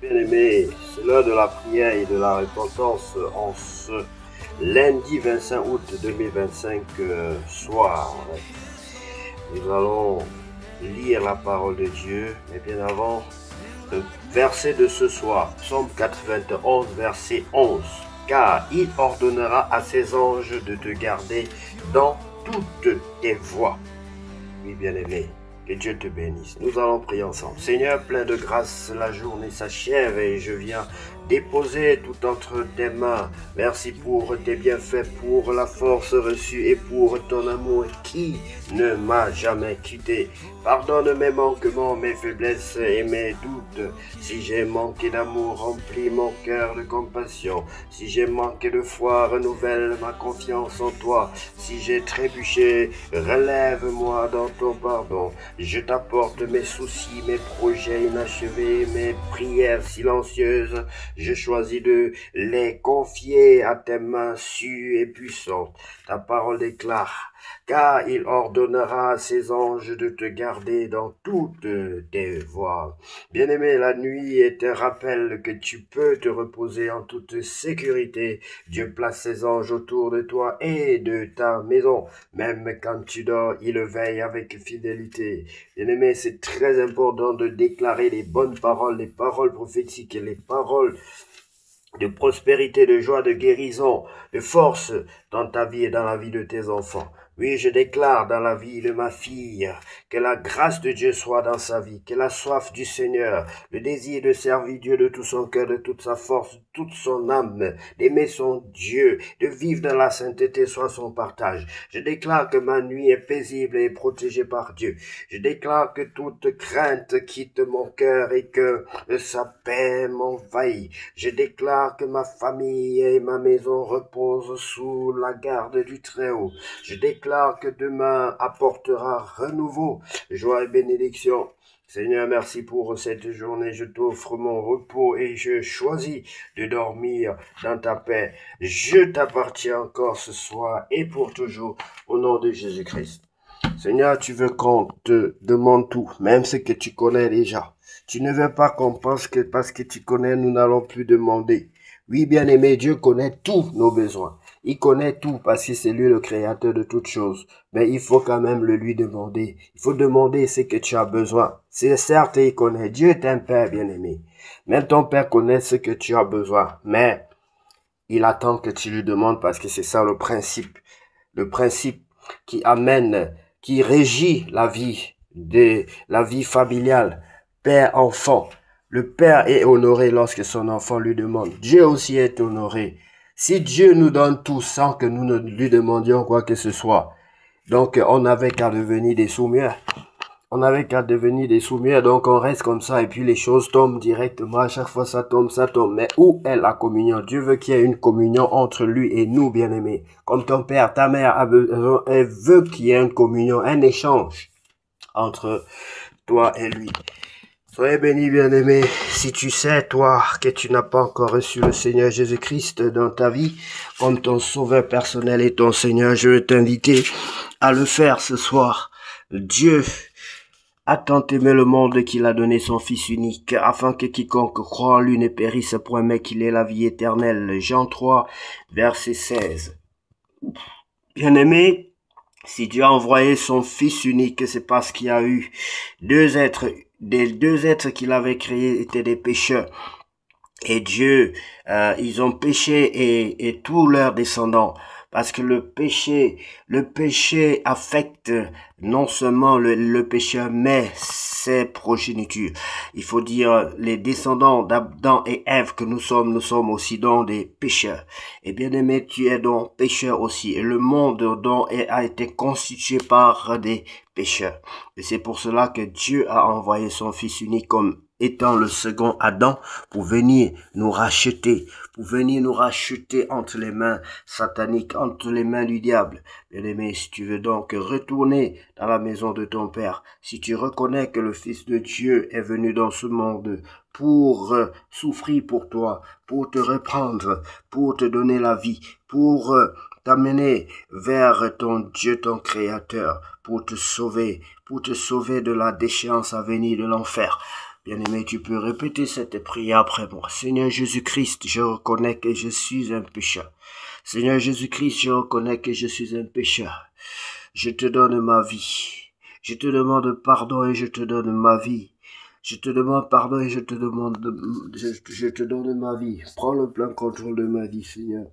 Bien-aimés, c'est l'heure de la prière et de la repentance en ce lundi 25 août 2025 soir. Nous allons lire la parole de Dieu, mais bien avant, le verset de ce soir, Psaume 91, verset 11. Car il ordonnera à ses anges de te garder dans toutes tes voies. Oui, bien-aimé. Que Dieu te bénisse. Nous allons prier ensemble. Seigneur, plein de grâce, la journée s'achève et je viens déposer tout entre tes mains. Merci pour tes bienfaits, pour la force reçue et pour ton amour qui ne m'a jamais quitté. Pardonne mes manquements, mes faiblesses et mes doutes. Si j'ai manqué d'amour, remplis mon cœur de compassion. Si j'ai manqué de foi, renouvelle ma confiance en toi. Si j'ai trébuché, relève-moi dans ton pardon. Je t'apporte mes soucis, mes projets inachevés, mes prières silencieuses. Je choisis de les confier à tes mains sûres et puissantes. Ta parole déclare, car il ordonnera à ses anges de te garder dans toutes tes voies. Bien-aimé, la nuit est un rappel que tu peux te reposer en toute sécurité. Dieu place ses anges autour de toi et de ta maison. Même quand tu dors, il veille avec fidélité. Bien-aimé, c'est très important de déclarer les bonnes paroles, les paroles prophétiques et les paroles de prospérité, de joie, de guérison, de force dans ta vie et dans la vie de tes enfants. Oui, je déclare dans la vie de ma fille que la grâce de Dieu soit dans sa vie, que la soif du Seigneur, le désir de servir Dieu de tout son cœur, de toute sa force, de toute son âme, d'aimer son Dieu, de vivre dans la sainteté soit son partage. Je déclare que ma nuit est paisible et protégée par Dieu. Je déclare que toute crainte quitte mon cœur et que sa paix m'envahit. Je déclare que ma famille et ma maison reposent sous la garde du Très-Haut. Je déclare que demain apportera renouveau, joie et bénédiction. Seigneur, merci pour cette journée. Je t'offre mon repos et je choisis de dormir dans ta paix. Je t'appartiens encore ce soir et pour toujours au nom de Jésus-Christ. Seigneur, tu veux qu'on te demande tout, même ce que tu connais déjà. Tu ne veux pas qu'on pense que parce que tu connais, nous n'allons plus demander. Oui, bien-aimé, Dieu connaît tous nos besoins. Il connaît tout parce que c'est lui le créateur de toutes choses. Mais il faut quand même le lui demander. Il faut demander ce que tu as besoin. C'est certes, il connaît. Dieu est un père, bien-aimé. Même ton père connaît ce que tu as besoin. Mais il attend que tu lui demandes parce que c'est ça le principe. Le principe qui amène, qui régit la vie familiale, père-enfant. Le père est honoré lorsque son enfant lui demande. Dieu aussi est honoré. Si Dieu nous donne tout sans que nous ne lui demandions quoi que ce soit, donc on n'avait qu'à devenir des soumières. On n'avait qu'à devenir des soumières, donc on reste comme ça et puis les choses tombent directement. À chaque fois ça tombe, ça tombe. Mais où est la communion? Dieu veut qu'il y ait une communion entre lui et nous, bien-aimés. Comme ton père, ta mère a besoin, elle veut qu'il y ait une communion, un échange entre toi et lui. Soyez bénis, bien-aimés. Si tu sais, toi, que tu n'as pas encore reçu le Seigneur Jésus-Christ dans ta vie, comme ton sauveur personnel et ton Seigneur, je veux t'inviter à le faire ce soir. Dieu a tant aimé le monde qu'il a donné son Fils unique, afin que quiconque croit en lui ne périsse point, mais qu'il ait la vie éternelle. Jean 3, verset 16. Bien-aimé, si Dieu a envoyé son Fils unique, c'est parce qu'il y a eu deux êtres. Les deux êtres qu'il avait créés étaient des pécheurs. Et Dieu, ils ont péché et tous leurs descendants. Parce que le péché affecte non seulement le pécheur, mais ses progénitures. Il faut dire les descendants d'Adam et Ève que nous sommes aussi donc des pécheurs. Et bien aimé, tu es donc pécheur aussi. Et le monde donc a été constitué par des pécheurs. Et c'est pour cela que Dieu a envoyé son Fils unique comme étant le second Adam pour venir nous racheter entre les mains sataniques, entre les mains du diable. Bien-aimé, si tu veux donc retourner dans la maison de ton Père, si tu reconnais que le Fils de Dieu est venu dans ce monde pour souffrir pour toi, pour te reprendre, pour te donner la vie, pour t'amener vers ton Dieu, ton Créateur, pour te sauver de la déchéance à venir de l'enfer. Bien-aimé, tu peux répéter cette prière après moi. Seigneur Jésus-Christ, je reconnais que je suis un pécheur. Seigneur Jésus-Christ, je reconnais que je suis un pécheur. Je te donne ma vie. Je te demande pardon et je te donne ma vie. Je te demande pardon et je te donne ma vie. Prends le plein contrôle de ma vie, Seigneur.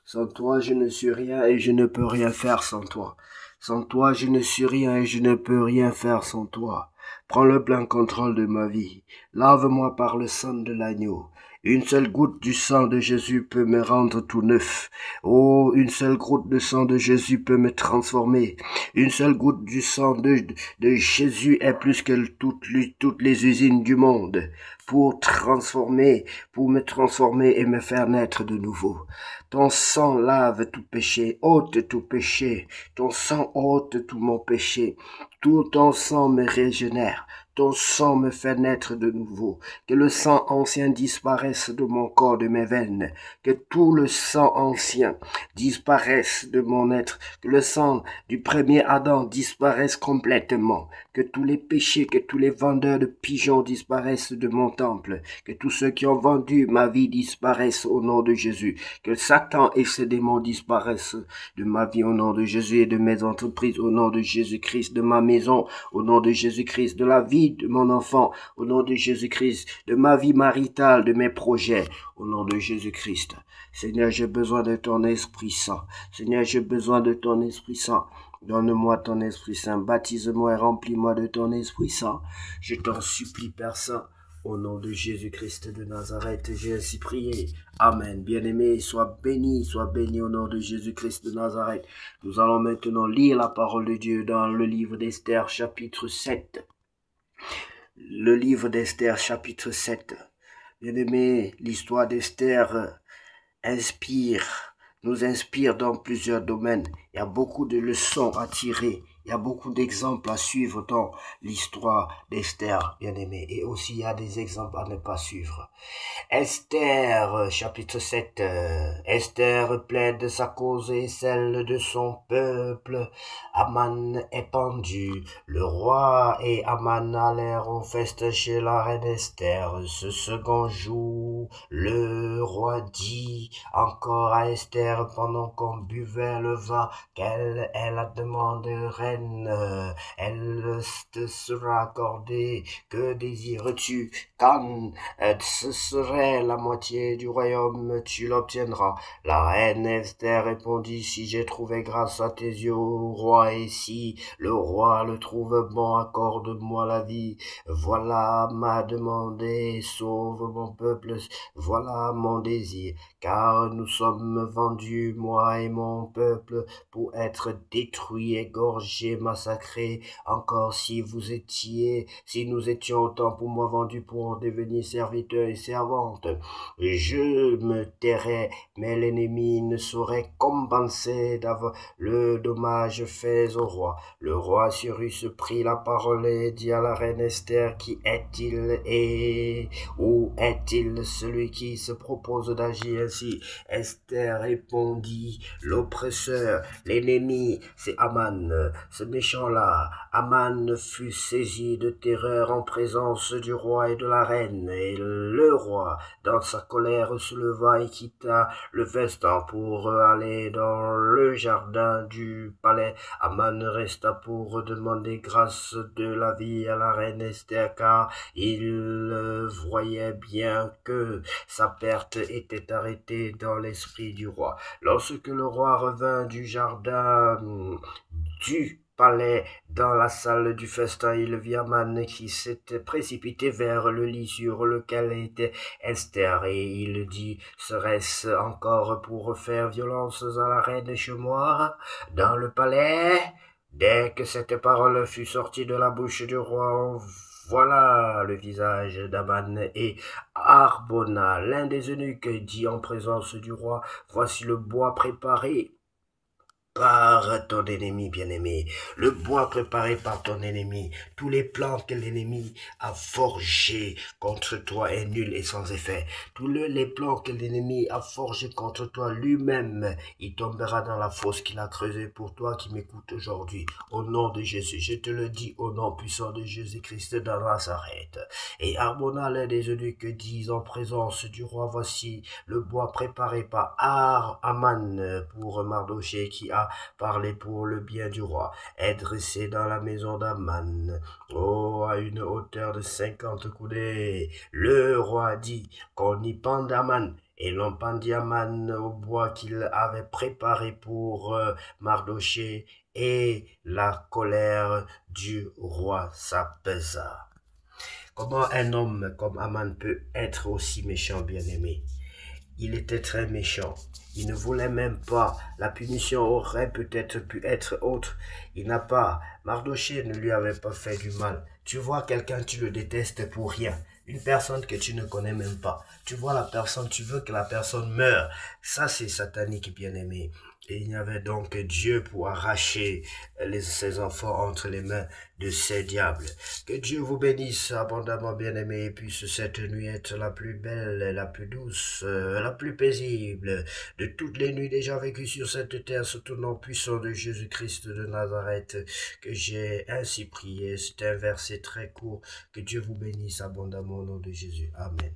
Sans toi, je ne suis rien et je ne peux rien faire sans toi. Sans toi, je ne suis rien et je ne peux rien faire sans toi. Prends le plein contrôle de ma vie. Lave-moi par le sang de l'agneau. Une seule goutte du sang de Jésus peut me rendre tout neuf. Oh, une seule goutte de sang de Jésus peut me transformer. Une seule goutte du sang de Jésus est plus que toutes les usines du monde pour me transformer et me faire naître de nouveau. Ton sang lave tout péché, ôte tout péché. Ton sang ôte tout mon péché. Tout ton sang me régénère. Ton sang me fait naître de nouveau. Que le sang ancien disparaisse de mon corps, de mes veines. Que tout le sang ancien disparaisse de mon être. Que le sang du premier Adam disparaisse complètement. Que tous les péchés, que tous les vendeurs de pigeons disparaissent de mon temple. Que tous ceux qui ont vendu ma vie disparaissent au nom de Jésus. Que Satan et ses démons disparaissent de ma vie au nom de Jésus et de mes entreprises au nom de Jésus-Christ, de ma maison au nom de Jésus-Christ, de la vie de mon enfant au nom de Jésus-Christ, de ma vie maritale, de mes projets au nom de Jésus-Christ. Seigneur, j'ai besoin de ton Esprit Saint. Seigneur, j'ai besoin de ton Esprit Saint. Donne-moi ton Esprit Saint, baptise-moi et remplis-moi de ton Esprit Saint. Je t'en supplie, Père Saint, au nom de Jésus-Christ de Nazareth, j'ai ainsi prié. Amen. Bien-aimé, sois béni au nom de Jésus-Christ de Nazareth. Nous allons maintenant lire la parole de Dieu dans le livre d'Esther, chapitre 7. Le livre d'Esther, chapitre 7. Bien-aimé, l'histoire d'Esther nous inspire dans plusieurs domaines. Il y a beaucoup de leçons à tirer. Il y a beaucoup d'exemples à suivre dans l'histoire d'Esther, bien-aimé. Et aussi, il y a des exemples à ne pas suivre. Esther, chapitre 7. Esther plaide sa cause et celle de son peuple. Aman est pendu. Le roi et Aman allèrent au festin chez la reine Esther. Ce second jour, le roi dit encore à Esther pendant qu'on buvait le vin qu'elle est la demande reine. Elle te sera accordée. Que désires-tu? Quand ce serait la moitié du royaume, tu l'obtiendras. La reine Esther répondit, si j'ai trouvé grâce à tes yeux, roi, et si le roi le trouve bon, accorde-moi la vie. Voilà ma demande, sauve mon peuple, voilà mon désir, car nous sommes vendus, moi et mon peuple, pour être détruits, égorgés, massacrés. Encore si nous étions autant pour moi vendus pour devenir serviteurs et servantes, je me tairais, mais l'ennemi ne saurait compenser le dommage fait au roi. Le roi Cyrus prit la parole et dit à la reine Esther, qui est-il et où est-il celui qui se propose d'agir ainsi? Esther répondit, l'oppresseur, l'ennemi, c'est Aman. Ce méchant-là, Aman fut saisi de terreur en présence du roi et de la reine, et le roi, dans sa colère, se leva et quitta le festin pour aller dans le jardin du palais. Aman resta pour demander grâce de la vie à la reine Esther, car il voyait bien que sa perte était arrêtée dans l'esprit du roi. Lorsque le roi revint du jardin du palais dans la salle du festin, il vit Aman qui s'était précipité vers le lit sur lequel était Esther, et il dit, serait-ce encore pour faire violence à la reine chez moi, dans le palais? Dès que cette parole fut sortie de la bouche du roi, voilà le visage d'Aman, et Harbona, l'un des eunuques, dit en présence du roi, voici le bois préparé par ton ennemi bien-aimé, le bois préparé par ton ennemi, tous les plans que l'ennemi a forgés contre toi est nul et sans effet. Tous les plans que l'ennemi a forgés contre toi lui-même, il tombera dans la fosse qu'il a creusée pour toi qui m'écoute aujourd'hui. Au nom de Jésus, je te le dis au nom puissant de Jésus-Christ de Nazareth. Et Arbona les des eunuques disent en présence du roi, voici le bois préparé par Aman pour Mardochée qui a parlé pour le bien du roi, est dressé dans la maison d'Aman, oh, à une hauteur de 50 coudées. Le roi dit qu'on y pende Aman, et l'on pendit Aman au bois qu'il avait préparé pour Mardochée, et la colère du roi s'apaisa. Comment un homme comme Aman peut être aussi méchant, bien-aimé? Il était très méchant. Il ne voulait même pas. La punition aurait peut-être pu être autre. Il n'a pas. Mardochée ne lui avait pas fait du mal. Tu vois quelqu'un, tu le détestes pour rien. Une personne que tu ne connais même pas. Tu vois la personne, tu veux que la personne meure. Ça, c'est satanique, bien-aimé. Et il y avait donc Dieu pour arracher ses enfants entre les mains de ces diables. Que Dieu vous bénisse abondamment, bien-aimés, et puisse cette nuit être la plus belle, la plus douce, la plus paisible de toutes les nuits déjà vécues sur cette terre, sous le nom puissant de Jésus-Christ de Nazareth, que j'ai ainsi prié. C'est un verset très court. Que Dieu vous bénisse abondamment au nom de Jésus. Amen.